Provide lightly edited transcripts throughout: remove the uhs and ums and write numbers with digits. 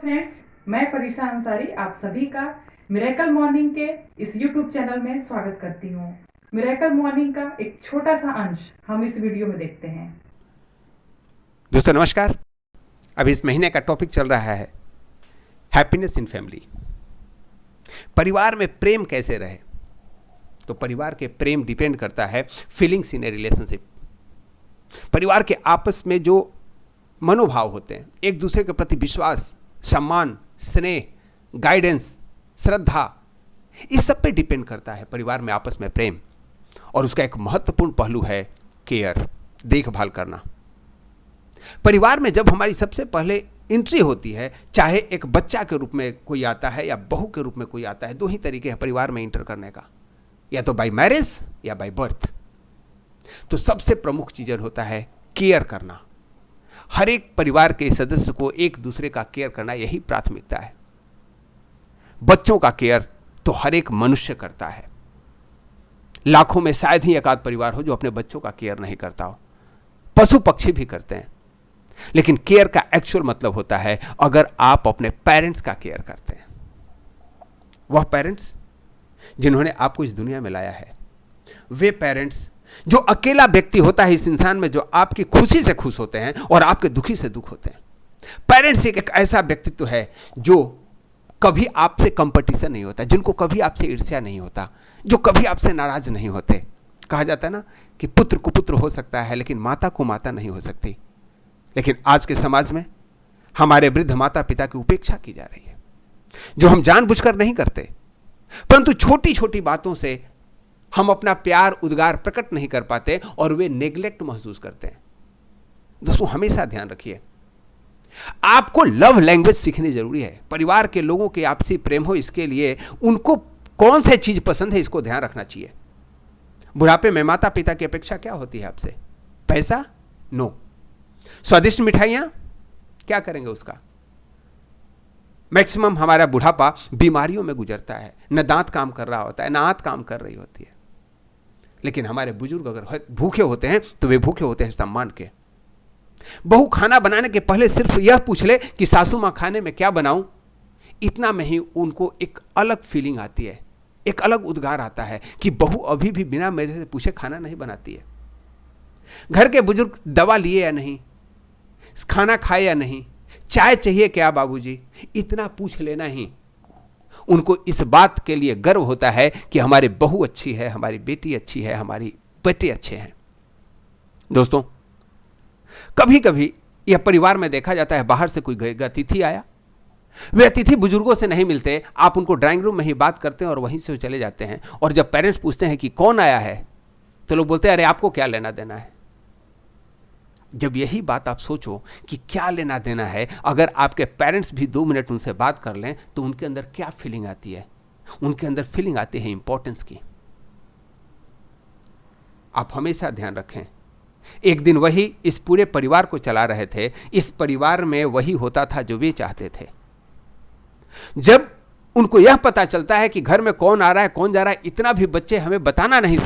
Friends, मैं परीक्षा अंसारी आप सभी का मिरेकल मॉर्निंग के इस यूट्यूब चैनल में स्वागत करती हूँ। मिरेकल मॉर्निंग का एक छोटा सा अंश हम इस वीडियो में देखते हैं। दोस्तों नमस्कार। अब इस महीने का टॉपिक चल रहा है हैप्पीनेस इन फैमिली। परिवार में प्रेम कैसे रहे। तो परिवार के प्रेम डिपेंड करता है फीलिंग्स इन ए रिलेशनशिप। परिवार के आपस में जो मनोभाव होते हैं, एक दूसरे के प्रति विश्वास, सम्मान, स्नेह, गाइडेंस, श्रद्धा, इस सब पे डिपेंड करता है परिवार में आपस में प्रेम। और उसका एक महत्वपूर्ण पहलू है केयर, देखभाल करना। परिवार में जब हमारी सबसे पहले एंट्री होती है, चाहे एक बच्चा के रूप में कोई आता है या बहू के रूप में कोई आता है, दो ही तरीके हैं परिवार में एंटर करने का, या तो बाय मैरिज या बाय बर्थ। तो सबसे प्रमुख चीज होता है केयर करना। हर एक परिवार के सदस्य को एक दूसरे का केयर करना, यही प्राथमिकता है। बच्चों का केयर तो हर एक मनुष्य करता है। लाखों में शायद ही एक आध परिवार हो जो अपने बच्चों का केयर नहीं करता हो। पशु पक्षी भी करते हैं, लेकिन केयर का एक्चुअल मतलब होता है अगर आप अपने पेरेंट्स का केयर करते हैं। वह पेरेंट्स जिन्होंने आपको इस दुनिया में लाया है, वे पेरेंट्स जो अकेला व्यक्ति होता है इस इंसान में, जो आपकी खुशी से खुश होते हैं और आपके दुखी से दुख होते हैं। पेरेंट्स एक ऐसा व्यक्तित्व है जो कभी आपसे कंपटीशन नहीं होता, जिनको कभी आपसे ईर्ष्या नहीं होता, जो कभी आपसे नाराज नहीं होते। कहा जाता है ना कि पुत्र को पुत्र हो सकता है लेकिन माता को माता नहीं हो सकती। लेकिन आज के समाज में हमारे वृद्ध माता पिता की उपेक्षा की जा रही है, जो हम जानबूझकर नहीं करते, परंतु छोटी छोटी बातों से हम अपना प्यार उद्गार प्रकट नहीं कर पाते और वे नेग्लेक्ट महसूस करते हैं। दोस्तों हमेशा ध्यान रखिए, आपको लव लैंग्वेज सीखनी जरूरी है। परिवार के लोगों के आपसी प्रेम हो, इसके लिए उनको कौन सी चीज पसंद है इसको ध्यान रखना चाहिए। बुढ़ापे में माता पिता की अपेक्षा क्या होती है आपसे? पैसा? नो। स्वादिष्ट मिठाइयां? क्या करेंगे उसका? मैक्सिमम हमारा बुढ़ापा बीमारियों में गुजरता है। न दांत काम कर रहा होता है, न आंत काम कर रही होती है। लेकिन हमारे बुजुर्ग अगर भूखे होते हैं तो वे भूखे होते हैं सम्मान के। बहू खाना बनाने के पहले सिर्फ यह पूछ ले कि सासू मां खाने में क्या बनाऊं, इतना में ही उनको एक अलग फीलिंग आती है, एक अलग उद्गार आता है कि बहू अभी भी बिना मेरे से पूछे खाना नहीं बनाती है। घर के बुजुर्ग दवा लिए या नहीं, खाना खाए या नहीं, चाय चाहिए क्या बाबूजी, इतना पूछ लेना ही उनको इस बात के लिए गर्व होता है कि हमारी बहू अच्छी है, हमारी बेटी अच्छी है, हमारी बेटे अच्छे हैं। दोस्तों कभी कभी यह परिवार में देखा जाता है, बाहर से कोई अतिथि आया, वे अतिथि बुजुर्गों से नहीं मिलते, आप उनको ड्राइंग रूम में ही बात करते हैं और वहीं से चले जाते हैं। और जब पेरेंट्स पूछते हैं कि कौन आया है, तो लोग बोलते हैं अरे आपको क्या लेना देना है। जब यही बात आप सोचो कि क्या लेना देना है, अगर आपके पेरेंट्स भी 2 मिनट उनसे बात कर लें तो उनके अंदर क्या फीलिंग आती है? उनके अंदर फीलिंग आती है इंपॉर्टेंस की। आप हमेशा ध्यान रखें, एक दिन वही इस पूरे परिवार को चला रहे थे। इस परिवार में वही होता था जो वे चाहते थे। जब उनको यह पता चलता है कि घर में कौन आ रहा है कौन जा रहा है, इतना भी बच्चे हमें बताना नहीं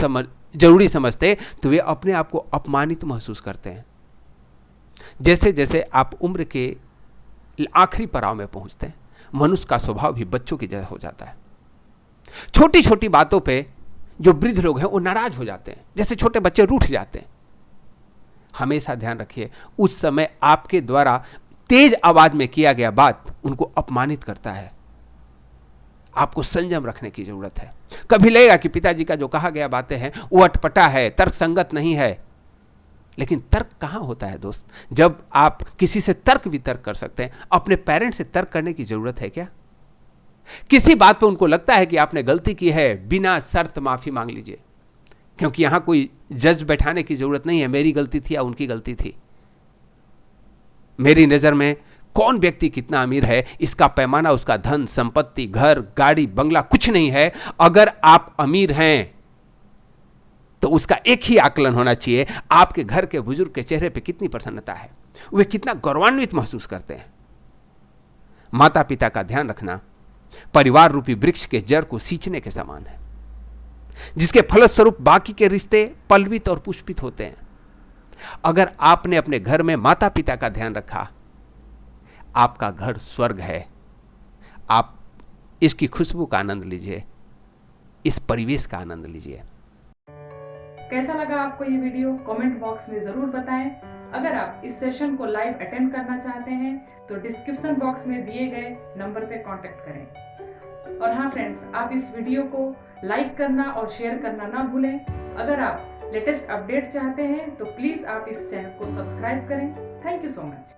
जरूरी समझते, तो वे अपने आप को अपमानित महसूस करते हैं। जैसे जैसे आप उम्र के आखिरी पड़ाव में पहुंचते हैं, मनुष्य का स्वभाव भी बच्चों की जैसा हो जाता है। छोटी छोटी बातों पे जो वृद्ध लोग हैं वो नाराज हो जाते हैं, जैसे छोटे बच्चे रूठ जाते हैं। हमेशा ध्यान रखिए, उस समय आपके द्वारा तेज आवाज में किया गया बात उनको अपमानित करता है। आपको संयम रखने की जरूरत है। कभी लगेगा कि पिताजी का जो कहा गया बातें हैं वो अटपटा है, तर्क संगत नहीं है, लेकिन तर्क कहां होता है दोस्त? जब आप किसी से तर्क वितर्क कर सकते हैं, अपने पेरेंट्स से तर्क करने की जरूरत है क्या? किसी बात पे उनको लगता है कि आपने गलती की है, बिना शर्त माफी मांग लीजिए, क्योंकि यहां कोई जज बैठाने की जरूरत नहीं है मेरी गलती थी या उनकी गलती थी। मेरी नजर में कौन व्यक्ति कितना अमीर है, इसका पैमाना उसका धन संपत्ति, घर, गाड़ी, बंगला कुछ नहीं है। अगर आप अमीर हैं तो उसका एक ही आकलन होना चाहिए, आपके घर के बुजुर्ग के चेहरे पे कितनी प्रसन्नता है, वे कितना गौरवान्वित महसूस करते हैं। माता पिता का ध्यान रखना परिवार रूपी वृक्ष के जड़ को सींचने के समान है, जिसके फलस्वरूप बाकी के रिश्ते पल्लवित और पुष्पित होते हैं। अगर आपने अपने घर में माता पिता का ध्यान रखा, आपका घर स्वर्ग है। आप इसकी खुशबू का आनंद लीजिए, इस परिवेश का आनंद लीजिए। कैसा लगा आपको ये वीडियो कमेंट बॉक्स में जरूर बताएं। अगर आप इस सेशन को लाइव अटेंड करना चाहते हैं तो डिस्क्रिप्शन बॉक्स में दिए गए नंबर पे कांटेक्ट करें। और हाँ फ्रेंड्स, आप इस वीडियो को लाइक करना और शेयर करना ना भूलें। अगर आप लेटेस्ट अपडेट चाहते हैं तो प्लीज़ आप इस चैनल को सब्सक्राइब करें। Thank you so much.